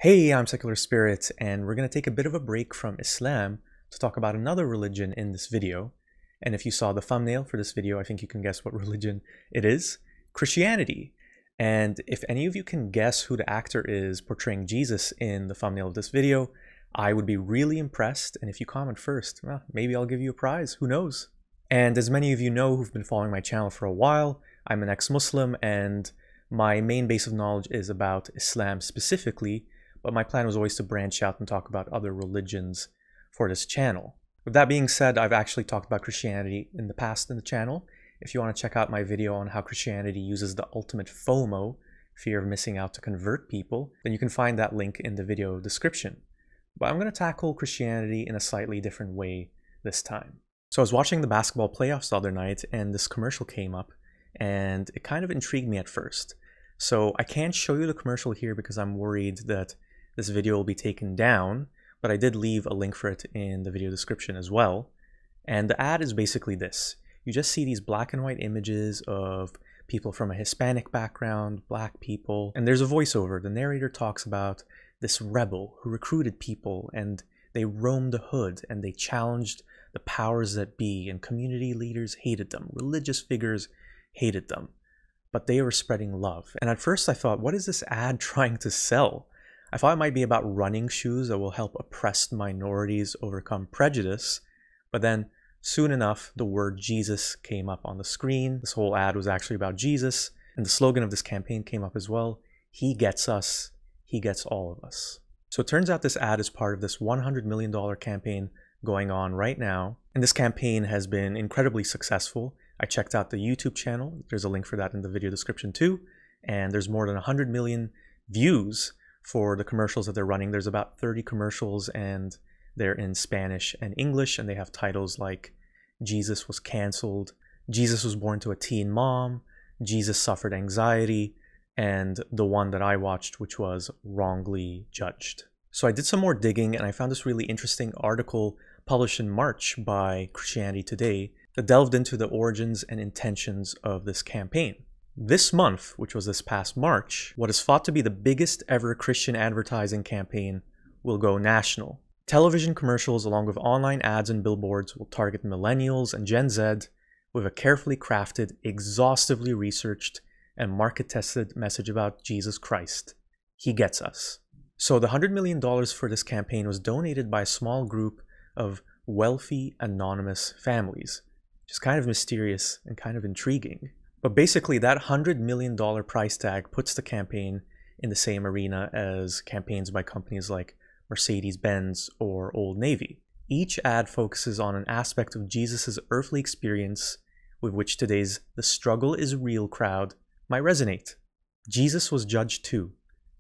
Hey, I'm Secular Spirit, and we're going to take a bit of a break from Islam to talk about another religion in this video. And if you saw the thumbnail for this video, I think you can guess what religion it is. Christianity. And if any of you can guess who the actor is portraying Jesus in the thumbnail of this video, I would be really impressed. And if you comment first, well, maybe I'll give you a prize, who knows? And as many of you know who've been following my channel for a while, I'm an ex-Muslim and my main base of knowledge is about Islam specifically, but my plan was always to branch out and talk about other religions for this channel. With that being said, I've actually talked about Christianity in the past in the channel. If you want to check out my video on how Christianity uses the ultimate FOMO, fear of missing out, to convert people, then you can find that link in the video description. But I'm going to tackle Christianity in a slightly different way this time. So I was watching the basketball playoffs the other night and this commercial came up and it kind of intrigued me at first. So I can't show you the commercial here because I'm worried that this video will be taken down, but I did leave a link for it in the video description as well. And the ad is basically this. You just see these black and white images of people from a Hispanic background, black people, and there's a voiceover. The narrator talks about this rebel who recruited people and they roamed the hood and they challenged the powers that be, and community leaders hated them, religious figures hated them, but they were spreading love. And at first I thought, what is this ad trying to sell? I thought it might be about running shoes that will help oppressed minorities overcome prejudice, but then soon enough, the word Jesus came up on the screen. This whole ad was actually about Jesus, and the slogan of this campaign came up as well. He gets us, he gets all of us. So it turns out this ad is part of this $100 million campaign going on right now, and this campaign has been incredibly successful. I checked out the YouTube channel. There's a link for that in the video description too, and there's more than 100 million views for the commercials that they're running. There's about 30 commercials and they're in Spanish and English, and they have titles like Jesus was canceled, Jesus was born to a teen mom, Jesus suffered anxiety, and the one that I watched, which was wrongly judged. So I did some more digging and I found this really interesting article published in March by Christianity Today that delved into the origins and intentions of this campaign. This month, which was this past March, what is thought to be the biggest ever Christian advertising campaign will go national. Television commercials along with online ads and billboards will target millennials and Gen Z with a carefully crafted, exhaustively researched, and market-tested message about Jesus Christ. He gets us. So the $100 million for this campaign was donated by a small group of wealthy, anonymous families, which is kind of mysterious and kind of intriguing. But basically, that $100 million price tag puts the campaign in the same arena as campaigns by companies like Mercedes-Benz or Old Navy. Each ad focuses on an aspect of Jesus' earthly experience with which today's "the struggle is real" crowd might resonate. Jesus was judged too.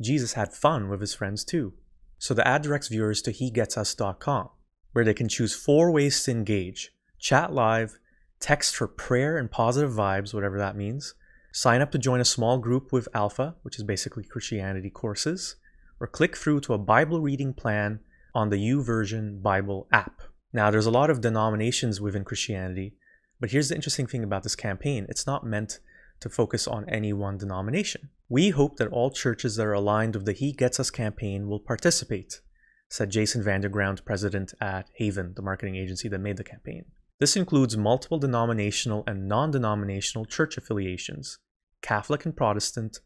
Jesus had fun with his friends too. So the ad directs viewers to hegetsus.com, where they can choose 4 ways to engage: chat live, text for prayer and positive vibes, whatever that means, sign up to join a small group with Alpha, which is basically Christianity courses, or click through to a Bible reading plan on the YouVersion Bible app. Now, there's a lot of denominations within Christianity, but here's the interesting thing about this campaign. It's not meant to focus on any one denomination. We hope that all churches that are aligned with the He Gets Us campaign will participate, said Jason Vanderground, president at Haven, the marketing agency that made the campaign. This includes multiple denominational and non-denominational church affiliations, Catholic and Protestant,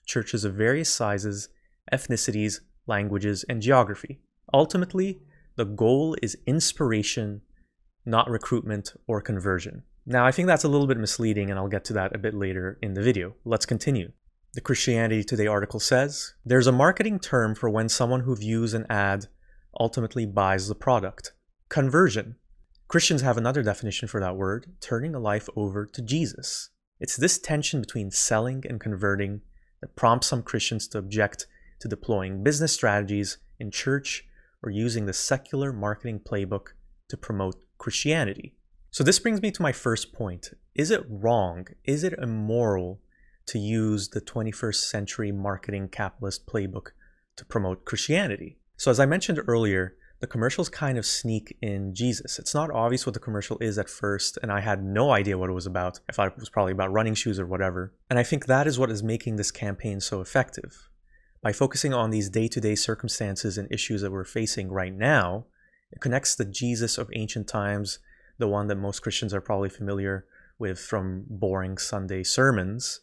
churches of various sizes, ethnicities, languages, and geography. Ultimately, the goal is inspiration, not recruitment or conversion. Now, I think that's a little bit misleading, and I'll get to that a bit later in the video. Let's continue. The Christianity Today article says, there's a marketing term for when someone who views an ad ultimately buys the product: conversion. Christians have another definition for that word: turning a life over to Jesus. It's this tension between selling and converting that prompts some Christians to object to deploying business strategies in church or using the secular marketing playbook to promote Christianity. So this brings me to my first point. Is it wrong? Is it immoral to use the 21st century marketing capitalist playbook to promote Christianity? So as I mentioned earlier, the commercials kind of sneak in Jesus. It's not obvious what the commercial is at first, and I had no idea what it was about. I thought it was probably about running shoes or whatever. And I think that is what is making this campaign so effective. By focusing on these day-to-day circumstances and issues that we're facing right now, it connects the Jesus of ancient times, the one that most Christians are probably familiar with from boring Sunday sermons,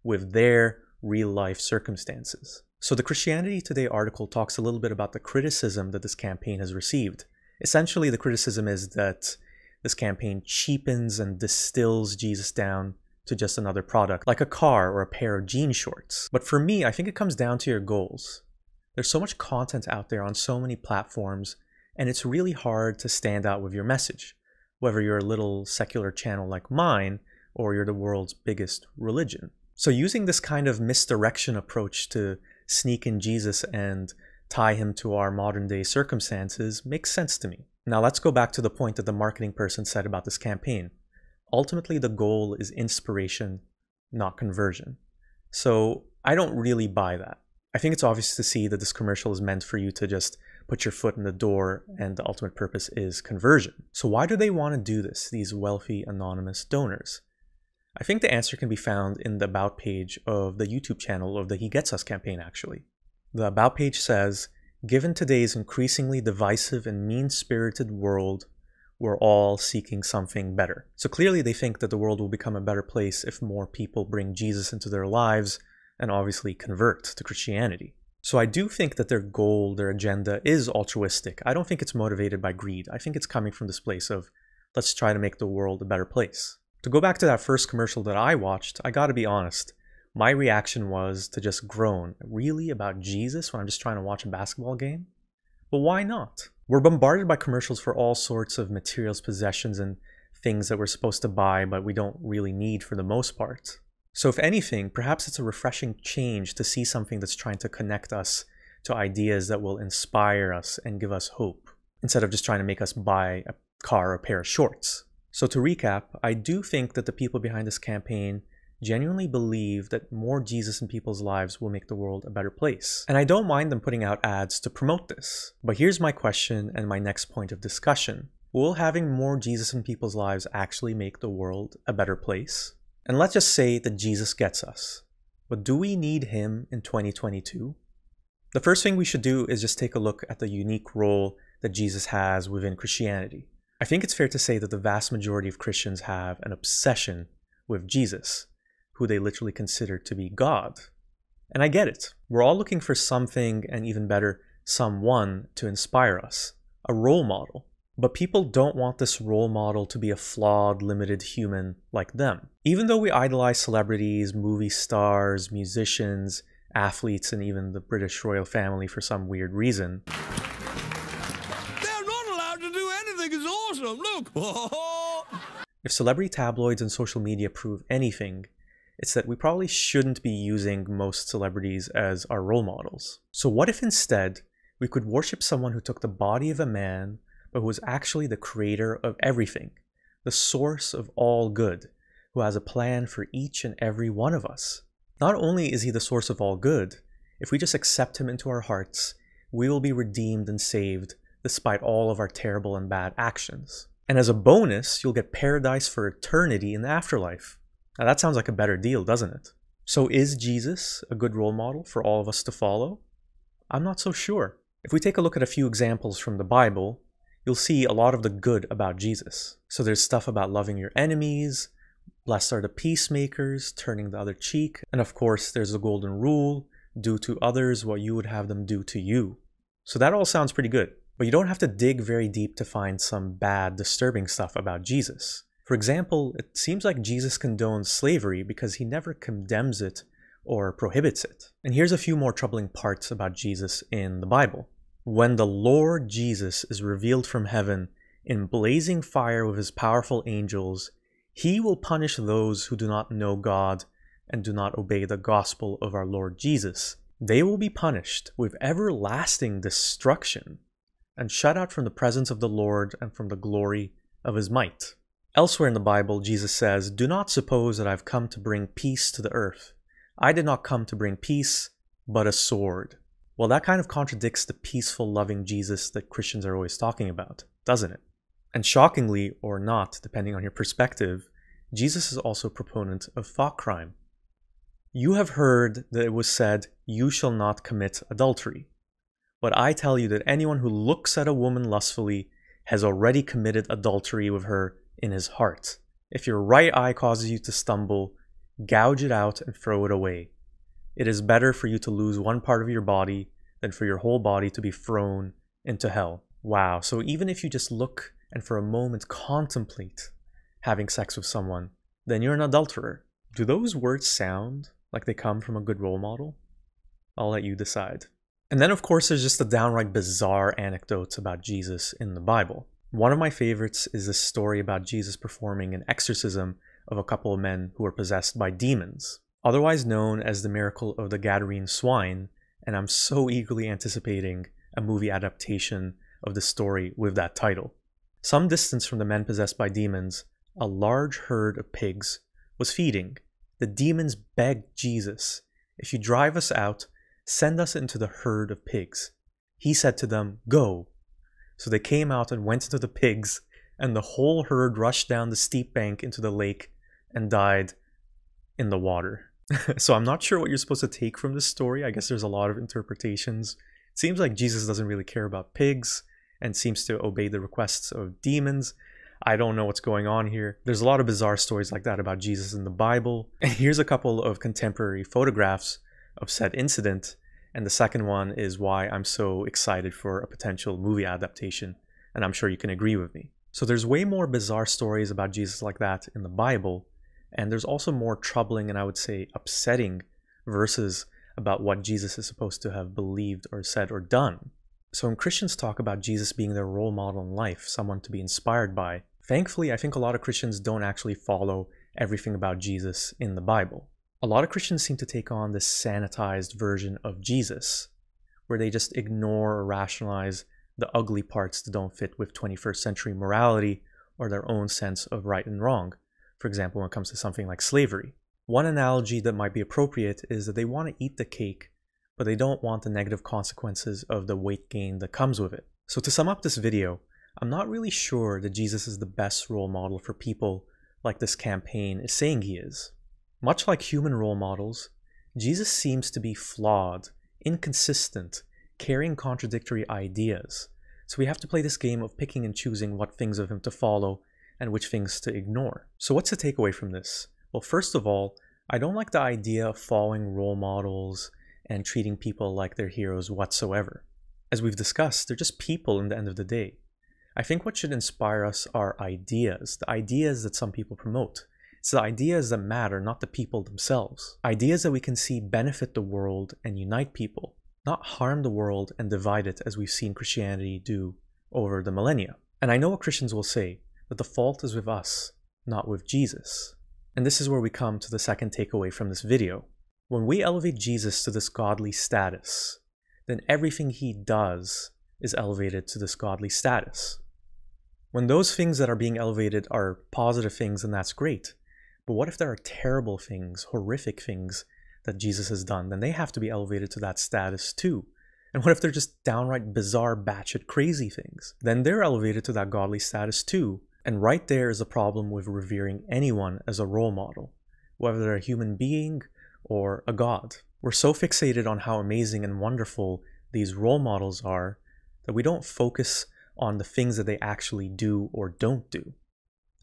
with their real-life circumstances. So the Christianity Today article talks a little bit about the criticism that this campaign has received. Essentially, the criticism is that this campaign cheapens and distills Jesus down to just another product, like a car or a pair of jean shorts. But for me, I think it comes down to your goals. There's so much content out there on so many platforms, and it's really hard to stand out with your message, whether you're a little secular channel like mine, or you're the world's biggest religion. So using this kind of misdirection approach to sneak in Jesus and tie him to our modern day circumstances makes sense to me. Now let's go back to the point that the marketing person said about this campaign. Ultimately, the goal is inspiration, not conversion. So I don't really buy that. I think it's obvious to see that this commercial is meant for you to just put your foot in the door, and the ultimate purpose is conversion. So why do they want to do this, these wealthy anonymous donors? I think the answer can be found in the About page of the YouTube channel of the He Gets Us campaign, actually. The About page says, "Given today's increasingly divisive and mean-spirited world, we're all seeking something better." So clearly they think that the world will become a better place if more people bring Jesus into their lives and obviously convert to Christianity. So I do think that their goal, their agenda is altruistic. I don't think it's motivated by greed. I think it's coming from this place of, let's try to make the world a better place. To go back to that first commercial that I watched, I gotta be honest, my reaction was to just groan. Really? About Jesus when I'm just trying to watch a basketball game? But why not? We're bombarded by commercials for all sorts of materials, possessions, and things that we're supposed to buy, but we don't really need for the most part. So if anything, perhaps it's a refreshing change to see something that's trying to connect us to ideas that will inspire us and give us hope, instead of just trying to make us buy a car or a pair of shorts. So to recap, I do think that the people behind this campaign genuinely believe that more Jesus in people's lives will make the world a better place. And I don't mind them putting out ads to promote this. But here's my question and my next point of discussion. Will having more Jesus in people's lives actually make the world a better place? And let's just say that Jesus gets us. But do we need him in 2022? The first thing we should do is just take a look at the unique role that Jesus has within Christianity. I think it's fair to say that the vast majority of Christians have an obsession with Jesus, who they literally consider to be God. And I get it. We're all looking for something, and even better, someone to inspire us, a role model. But people don't want this role model to be a flawed, limited human like them. Even though we idolize celebrities, movie stars, musicians, athletes, and even the British royal family for some weird reason. They're not allowed to do anything. It's awesome. Look. If celebrity tabloids and social media prove anything, it's that we probably shouldn't be using most celebrities as our role models. So what if instead we could worship someone who took the body of a man, but who was actually the creator of everything, the source of all good, who has a plan for each and every one of us? Not only is he the source of all good, if we just accept him into our hearts, we will be redeemed and saved despite all of our terrible and bad actions. And as a bonus, you'll get paradise for eternity in the afterlife. Now that sounds like a better deal, doesn't it? So is Jesus a good role model for all of us to follow? I'm not so sure. If we take a look at a few examples from the Bible, you'll see a lot of the good about Jesus. So there's stuff about loving your enemies, blessed are the peacemakers, turning the other cheek, and of course there's the golden rule, do to others what you would have them do to you. So that all sounds pretty good, but you don't have to dig very deep to find some bad, disturbing stuff about Jesus. For example, it seems like Jesus condones slavery because he never condemns it or prohibits it. And here's a few more troubling parts about Jesus in the Bible. When the Lord Jesus is revealed from heaven in blazing fire with his powerful angels, he will punish those who do not know God and do not obey the gospel of our Lord Jesus. They will be punished with everlasting destruction and shut out from the presence of the Lord and from the glory of his might. Elsewhere in the Bible, Jesus says, "Do not suppose that I've come to bring peace to the earth. I did not come to bring peace, but a sword." Well, that kind of contradicts the peaceful, loving Jesus that Christians are always talking about, doesn't it? And shockingly, or not, depending on your perspective, Jesus is also a proponent of thought crime. You have heard that it was said, you shall not commit adultery. But I tell you that anyone who looks at a woman lustfully has already committed adultery with her in his heart. If your right eye causes you to stumble, gouge it out and throw it away. It is better for you to lose one part of your body than for your whole body to be thrown into hell. Wow, so even if you just look and for a moment contemplate having sex with someone, then you're an adulterer. Do those words sound like they come from a good role model? I'll let you decide. And then of course there's just the downright bizarre anecdotes about Jesus in the Bible. One of my favorites is this story about Jesus performing an exorcism of a couple of men who were possessed by demons, otherwise known as the miracle of the Gadarene swine, and I'm so eagerly anticipating a movie adaptation of the story with that title. Some distance from the men possessed by demons, a large herd of pigs was feeding. The demons begged Jesus, "If you drive us out, send us into the herd of pigs." He said to them, "Go." So they came out and went into the pigs, and the whole herd rushed down the steep bank into the lake and died in the water. So I'm not sure what you're supposed to take from this story. I guess there's a lot of interpretations. It seems like Jesus doesn't really care about pigs and seems to obey the requests of demons. I don't know what's going on here. There's a lot of bizarre stories like that about Jesus in the Bible. And here's a couple of contemporary photographs of said incident. And the second one is why I'm so excited for a potential movie adaptation. And I'm sure you can agree with me. So there's way more bizarre stories about Jesus like that in the Bible. And there's also more troubling and I would say upsetting verses about what Jesus is supposed to have believed or said or done. So when Christians talk about Jesus being their role model in life, someone to be inspired by, thankfully I think a lot of Christians don't actually follow everything about Jesus in the Bible. A lot of Christians seem to take on this sanitized version of Jesus, where they just ignore or rationalize the ugly parts that don't fit with 21st century morality or their own sense of right and wrong. For example, when it comes to something like slavery. One analogy that might be appropriate is that they want to eat the cake, but they don't want the negative consequences of the weight gain that comes with it. So to sum up this video, I'm not really sure that Jesus is the best role model for people like this campaign is saying he is. Much like human role models, Jesus seems to be flawed, inconsistent, carrying contradictory ideas. So we have to play this game of picking and choosing what things of him to follow and which things to ignore. So what's the takeaway from this? Well, first of all, I don't like the idea of following role models and treating people like they're heroes whatsoever. As we've discussed, they're just people in the end of the day. I think what should inspire us are ideas, the ideas that some people promote. It's the ideas that matter, not the people themselves. Ideas that we can see benefit the world and unite people, not harm the world and divide it as we've seen Christianity do over the millennia. And I know what Christians will say, that the fault is with us, not with Jesus. And this is where we come to the second takeaway from this video. When we elevate Jesus to this godly status, then everything he does is elevated to this godly status. When those things that are being elevated are positive things, then that's great. But what if there are terrible things, horrific things that Jesus has done? Then they have to be elevated to that status too. And what if they're just downright bizarre, batshit crazy things? Then they're elevated to that godly status too. And right there is a problem with revering anyone as a role model, whether they're a human being or a god. We're so fixated on how amazing and wonderful these role models are that we don't focus on the things that they actually do or don't do.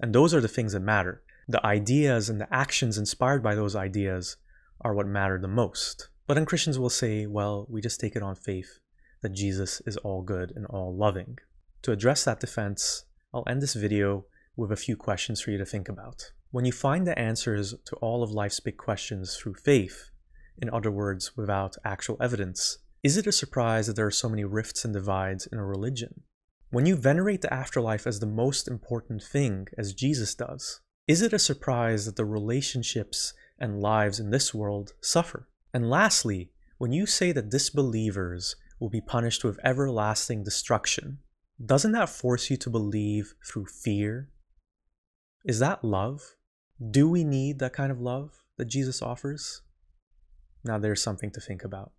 And those are the things that matter. The ideas and the actions inspired by those ideas are what matter the most. But then Christians will say, well, we just take it on faith that Jesus is all good and all loving. To address that defense, I'll end this video with a few questions for you to think about. When you find the answers to all of life's big questions through faith, in other words, without actual evidence, is it a surprise that there are so many rifts and divides in a religion? When you venerate the afterlife as the most important thing, as Jesus does, is it a surprise that the relationships and lives in this world suffer? And lastly, when you say that disbelievers will be punished with everlasting destruction, doesn't that force you to believe through fear? Is that love? Do we need that kind of love that Jesus offers? Now there's something to think about.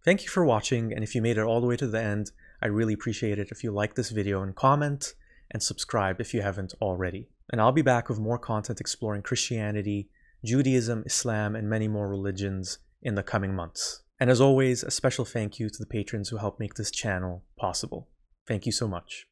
Thank you for watching, and if you made it all the way to the end, I really appreciate it if you like this video and comment, and subscribe if you haven't already. And I'll be back with more content exploring Christianity, Judaism, Islam, and many more religions in the coming months. And as always, a special thank you to the patrons who help make this channel possible. Thank you so much.